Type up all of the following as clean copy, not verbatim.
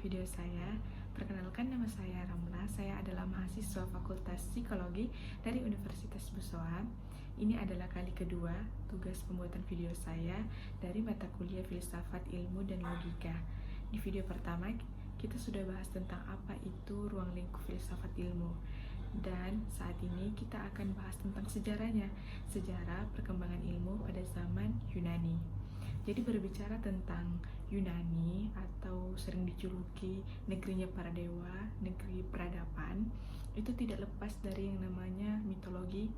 video saya. Perkenalkan, nama saya Ramla. Saya adalah mahasiswa Fakultas Psikologi dari Universitas Busoa. Ini adalah kali kedua tugas pembuatan video saya dari mata kuliah Filsafat Ilmu dan Logika. Di video pertama, kita sudah bahas tentang apa itu ruang lingkup filsafat ilmu. Dan saat ini kita akan bahas tentang sejarahnya, sejarah perkembangan ilmu pada zaman Yunani. Jadi berbicara tentang Yunani atau sering dijuluki negerinya para dewa, negeri peradaban, itu tidak lepas dari yang namanya mitologi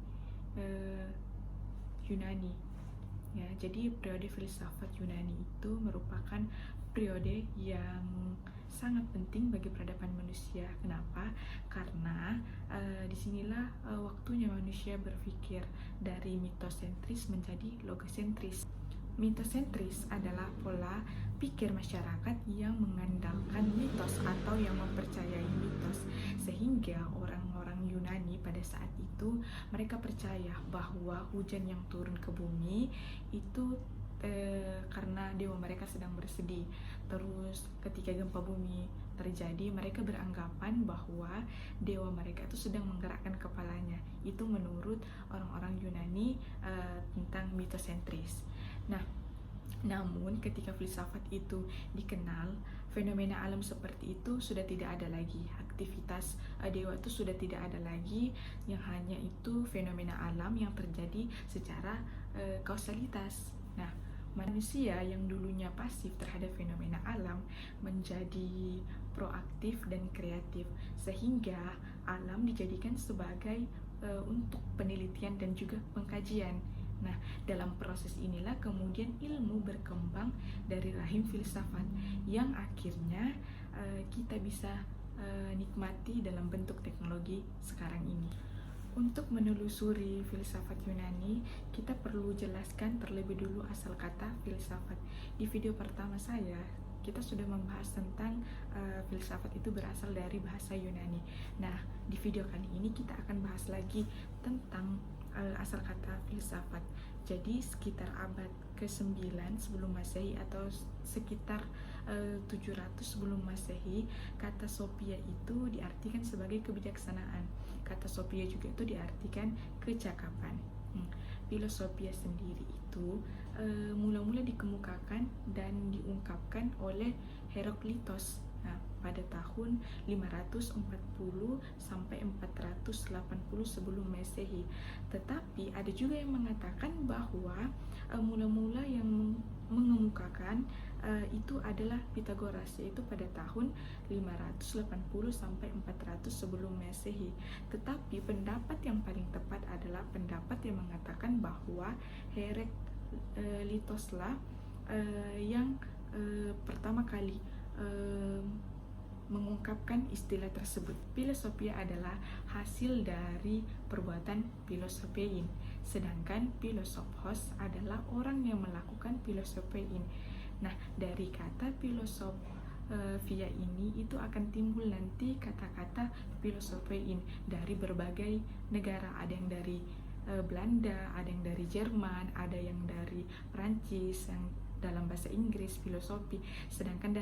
Yunani. Ya, jadi periode filsafat Yunani itu merupakan periode yang sangat penting bagi peradaban manusia. Kenapa? Karena disinilah waktunya manusia berpikir dari mitosentris menjadi logosentris. Mitosentris adalah pola pikir masyarakat yang mengandalkan mitos atau yang mempercayai mitos, sehingga orang-orang Yunani pada saat itu mereka percaya bahwa hujan yang turun ke bumi itu karena dewa mereka sedang bersedih. Terus ketika gempa bumi terjadi, mereka beranggapan bahwa dewa mereka itu sedang menggerakkan kepalanya. Itu menurut orang-orang Yunani tentang mitosentris. Nah, namun ketika filsafat itu dikenal, fenomena alam seperti itu sudah tidak ada lagi. Aktivitas dewa itu sudah tidak ada lagi, yang hanya itu fenomena alam yang terjadi secara kausalitas. Nah, manusia yang dulunya pasif terhadap fenomena alam menjadi proaktif dan kreatif, sehingga alam dijadikan sebagai untuk penelitian dan juga pengkajian. Nah, dalam proses inilah kemudian ilmu berkembang dari rahim filsafat yang akhirnya kita bisa nikmati dalam bentuk teknologi sekarang ini. Untuk menelusuri filsafat Yunani, kita perlu jelaskan terlebih dulu asal kata filsafat. Di video pertama saya, kita sudah membahas tentang filsafat itu berasal dari bahasa Yunani. Nah, di video kali ini kita akan bahas lagi tentang asal kata filsafat. Jadi sekitar abad ke-9 sebelum Masehi atau sekitar 700 sebelum Masehi, kata Sophia itu diartikan sebagai kebijaksanaan. Kata Sophia juga itu diartikan kecakapan. Filosofia sendiri itu mula-mula dikemukakan dan diungkapkan oleh Heraklitos pada tahun 540 sampai 480 sebelum Masehi. Tetapi ada juga yang mengatakan bahwa mula-mula yang mengemukakan itu adalah Pitagoras, yaitu pada tahun 580 sampai 400 sebelum Masehi. Tetapi pendapat yang paling tepat adalah pendapat yang mengatakan bahwa Heraklitoslah yang pertama kali mengungkapkan istilah tersebut. Filosofia adalah hasil dari perbuatan filosofein, sedangkan filosophos adalah orang yang melakukan filosofein. Nah, dari kata filosofia ini itu akan timbul nanti kata-kata filosofein dari berbagai negara. Ada yang dari Belanda, ada yang dari Jerman, ada yang dari Perancis, yang dalam bahasa Inggris filosofi, sedangkan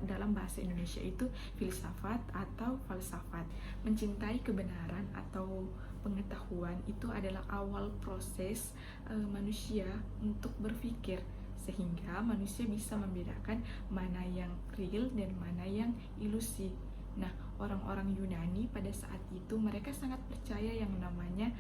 dalam bahasa Indonesia itu filsafat atau falsafat. Mencintai kebenaran atau pengetahuan itu adalah awal proses manusia untuk berpikir, sehingga manusia bisa membedakan mana yang real dan mana yang ilusi. Nah, orang-orang Yunani pada saat itu mereka sangat percaya yang namanya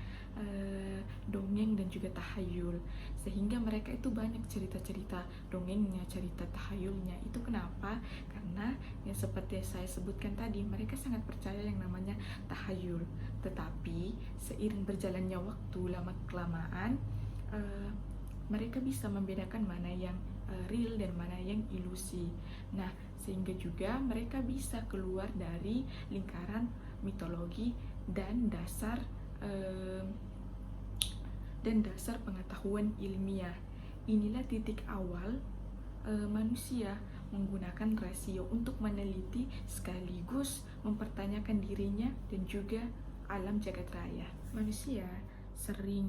dongeng dan juga tahayul, sehingga mereka itu banyak cerita-cerita dongengnya, cerita tahayulnya. Itu kenapa? Karena yang seperti saya sebutkan tadi, mereka sangat percaya yang namanya tahayul. Tetapi seiring berjalannya waktu, lama-kelamaan mereka bisa membedakan mana yang real dan mana yang ilusi. Nah, sehingga juga mereka bisa keluar dari lingkaran mitologi dan dasar pengetahuan ilmiah. Inilah titik awal manusia menggunakan rasio untuk meneliti sekaligus mempertanyakan dirinya dan juga alam jagat raya. Manusia sering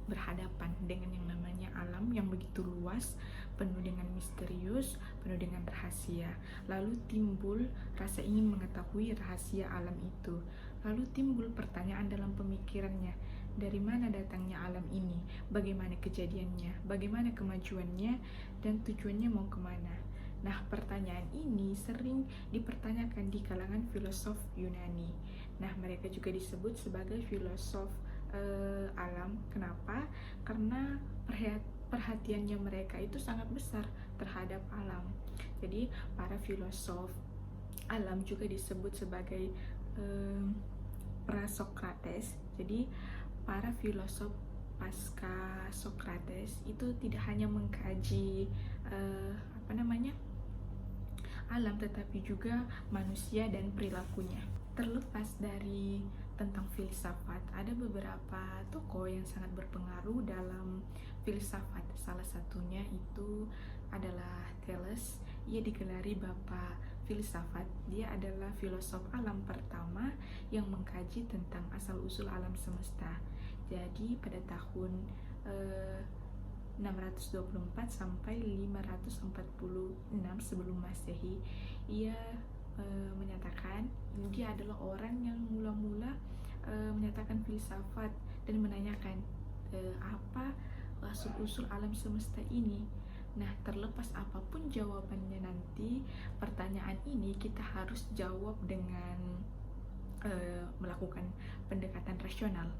berhadapan dengan yang namanya alam yang begitu luas, penuh dengan misterius, penuh dengan rahasia. Lalu timbul rasa ingin mengetahui rahasia alam itu. Lalu timbul pertanyaan dalam pemikirannya, dari mana datangnya alam ini, bagaimana kejadiannya, bagaimana kemajuannya, dan tujuannya mau kemana. Nah, pertanyaan ini sering dipertanyakan di kalangan filosof Yunani. Nah, mereka juga disebut sebagai filosof alam. Kenapa? Karena perhatiannya mereka itu sangat besar terhadap alam. Jadi, para filosof alam juga disebut sebagai pra-Sokrates. Jadi, para filosof pasca Sokrates itu tidak hanya mengkaji alam, tetapi juga manusia dan perilakunya. Terlepas dari tentang filsafat, ada beberapa tokoh yang sangat berpengaruh dalam filsafat. Salah satunya itu adalah Thales. Ia digelari Bapak Filsafat. Dia adalah filosof alam pertama yang mengkaji tentang asal-usul alam semesta. Jadi pada tahun 624 sampai 546 sebelum Masehi, ia menyatakan dia adalah orang yang mula-mula menyatakan filsafat dan menanyakan apa asal-usul alam semesta ini. Nah, terlepas apapun jawabannya nanti, pertanyaan ini kita harus jawab dengan melakukan pendekatan rasional,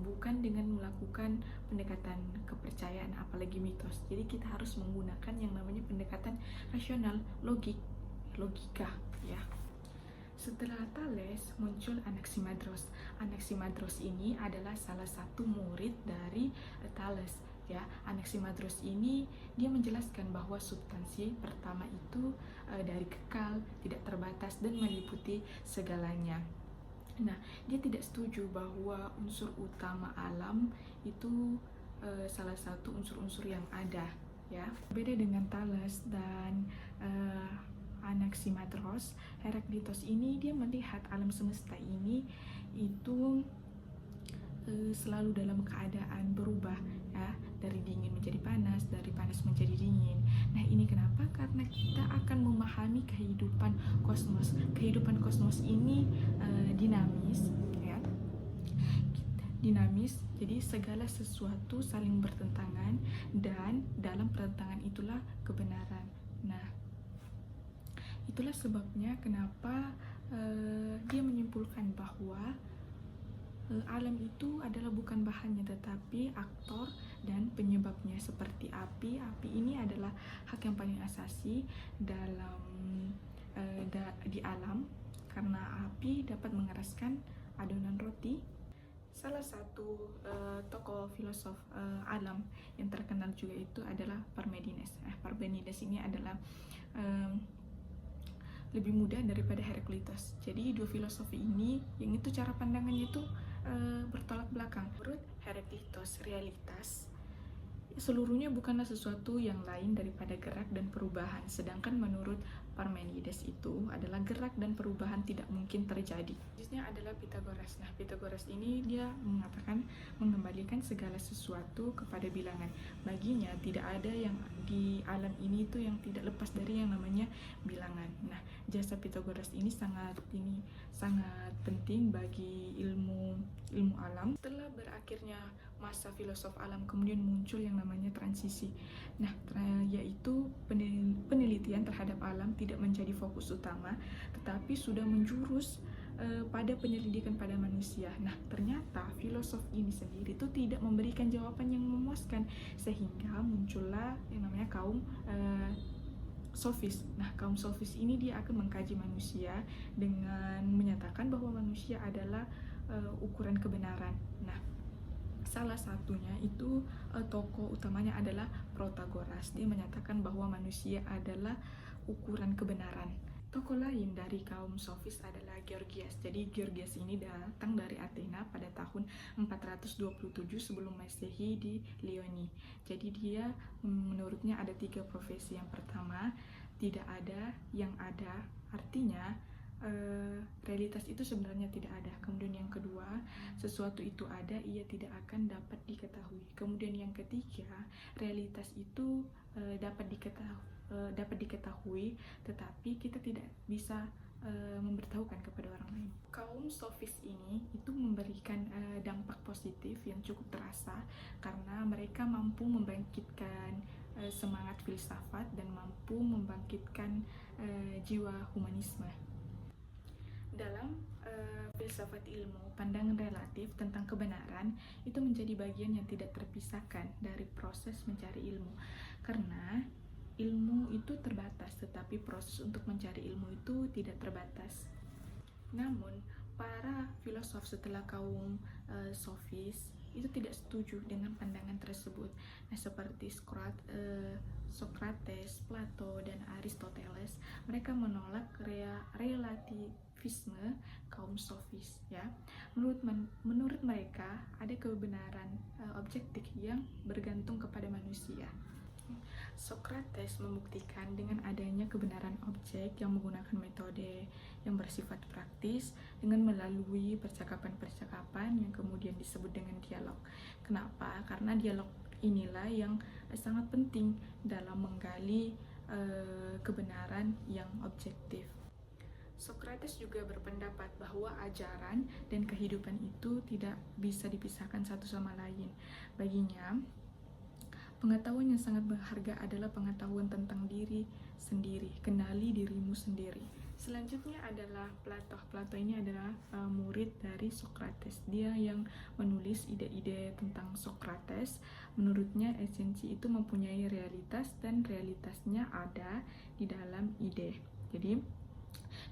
bukan dengan melakukan pendekatan kepercayaan apalagi mitos. Jadi kita harus menggunakan yang namanya pendekatan rasional, logika ya. Setelah Thales muncul Anaximandros. Anaximandros ini adalah salah satu murid dari Thales ya. Anaximandros ini dia menjelaskan bahwa substansi pertama itu dari kekal, tidak terbatas dan meliputi segalanya. Nah, dia tidak setuju bahwa unsur utama alam itu salah satu unsur-unsur yang ada ya. Beda dengan Thales dan Anaximandros, Heraklitos ini dia melihat alam semesta ini itu selalu dalam keadaan berubah ya, dari dingin menjadi panas, dari panas menjadi dingin. Nah, ini kenapa? Karena kita akan memahami kehidupan kosmos. Kehidupan kosmos ini dinamis ya. Dinamis, jadi segala sesuatu saling bertentangan dan dalam pertentangan itulah kebenaran. Nah, itulah sebabnya kenapa dia menyimpulkan bahwa alam itu adalah bukan bahannya tetapi aktor dan penyebabnya, seperti api. Api ini adalah hak yang paling asasi dalam di alam, karena api dapat mengeraskan adonan roti. Salah satu tokoh filosof alam yang terkenal juga itu adalah Parmenides. Parmenides ini adalah lebih muda daripada Heraklitos. Jadi dua filosofi ini yang itu cara pandangannya itu bertolak belakang. Menurut Heraklitos, realitas seluruhnya bukanlah sesuatu yang lain daripada gerak dan perubahan, sedangkan menurut Parmenides itu adalah gerak dan perubahan tidak mungkin terjadi. Jenisnya adalah Pythagoras. Nah, Pythagoras ini dia mengatakan mengembalikan segala sesuatu kepada bilangan. Baginya tidak ada yang di alam ini itu yang tidak lepas dari yang namanya bilangan. Nah, jasa Pythagoras ini sangat penting bagi ilmu alam. Setelah berakhirnya masa filosof alam, kemudian muncul yang namanya transisi. Nah, yaitu penelitian terhadap alam tidak menjadi fokus utama, tetapi sudah menjurus pada penyelidikan pada manusia. Nah, ternyata filosof ini sendiri itu tidak memberikan jawaban yang memuaskan, sehingga muncullah yang namanya kaum sofis. Nah, kaum sofis ini dia akan mengkaji manusia dengan menyatakan bahwa manusia adalah ukuran kebenaran. Nah, salah satunya itu tokoh utamanya adalah Protagoras. Dia menyatakan bahwa manusia adalah ukuran kebenaran. Tokoh lain dari kaum sofis adalah Gorgias. Jadi Gorgias ini datang dari Athena pada tahun 427 sebelum Masehi di Lioni. Jadi dia menurutnya ada 3 profesi. Yang pertama, tidak ada yang ada, artinya realitas itu sebenarnya tidak ada. Kemudian yang kedua, sesuatu itu ada, ia tidak akan dapat diketahui. Kemudian yang ketiga, realitas itu dapat diketahui, tetapi kita tidak bisa memberitahukan kepada orang lain. Kaum sofis ini itu memberikan dampak positif yang cukup terasa karena mereka mampu membangkitkan semangat filsafat dan mampu membangkitkan jiwa humanisme. Dalam filsafat ilmu, pandangan relatif tentang kebenaran itu menjadi bagian yang tidak terpisahkan dari proses mencari ilmu. Karena ilmu itu terbatas, tetapi proses untuk mencari ilmu itu tidak terbatas. Namun, para filosof setelah kaum sofis itu tidak setuju dengan pandangan tersebut. Nah, seperti Socrates, Plato, dan Aristoteles, mereka menolak relativisme kaum sofis. Ya, menurut mereka ada kebenaran objektif yang bergantung kepada manusia. Socrates membuktikan dengan adanya kebenaran objek yang menggunakan metode yang bersifat praktis dengan melalui percakapan-percakapan yang kemudian disebut dengan dialog. Kenapa? Karena dialog inilah yang sangat penting dalam menggali kebenaran yang objektif. Socrates juga berpendapat bahwa ajaran dan kehidupan itu tidak bisa dipisahkan satu sama lain. Baginya, pengetahuan yang sangat berharga adalah pengetahuan tentang diri sendiri, kenali dirimu sendiri. Selanjutnya adalah Plato. Plato ini adalah murid dari Socrates. Dia yang menulis ide-ide tentang Socrates. Menurutnya esensi itu mempunyai realitas dan realitasnya ada di dalam ide. Jadi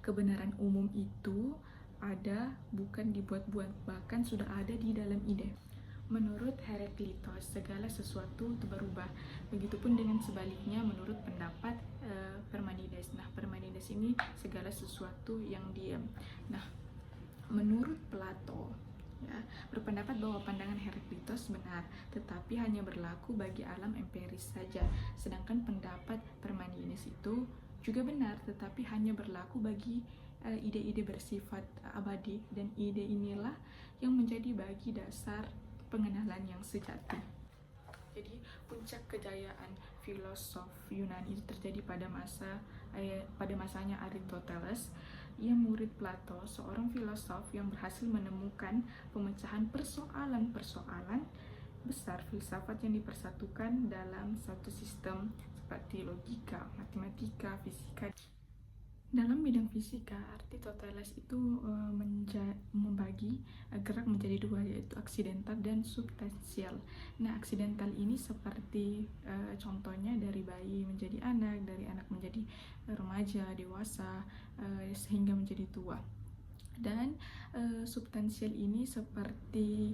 kebenaran umum itu ada, bukan dibuat-buat, bahkan sudah ada di dalam ide. Menurut Heraklitos, segala sesuatu itu berubah. Begitupun dengan sebaliknya menurut pendapat Parmenides. Nah, Parmenides ini segala sesuatu yang diam. Nah, menurut Plato, ya, berpendapat bahwa pandangan Heraklitos benar, tetapi hanya berlaku bagi alam empiris saja. Sedangkan pendapat Parmenides itu juga benar, tetapi hanya berlaku bagi ide-ide bersifat abadi, dan ide inilah yang menjadi bagi dasar pengenalan yang sejati. Jadi puncak kejayaan filosof Yunani itu terjadi pada masanya Aristoteles. Ia murid Plato, seorang filosof yang berhasil menemukan pemecahan persoalan-persoalan besar filsafat yang dipersatukan dalam satu sistem seperti logika, matematika, fisika. Dalam bidang fisika, Aristoteles itu membagi gerak menjadi dua, yaitu aksidental dan substansial. Nah, aksidental ini seperti contohnya dari bayi menjadi anak, dari anak menjadi remaja, dewasa, sehingga menjadi tua. Dan substansial ini seperti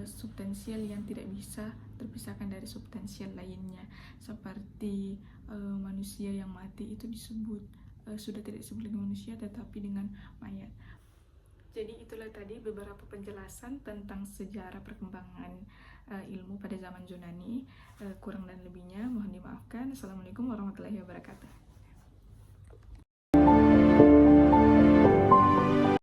substansial yang tidak bisa terpisahkan dari substansial lainnya, seperti manusia yang mati itu disebut sudah tidak disebut dengan manusia tetapi dengan mayat. Jadi itulah tadi beberapa penjelasan tentang sejarah perkembangan ilmu pada zaman Yunani. Kurang dan lebihnya mohon dimaafkan. Assalamualaikum warahmatullahi wabarakatuh.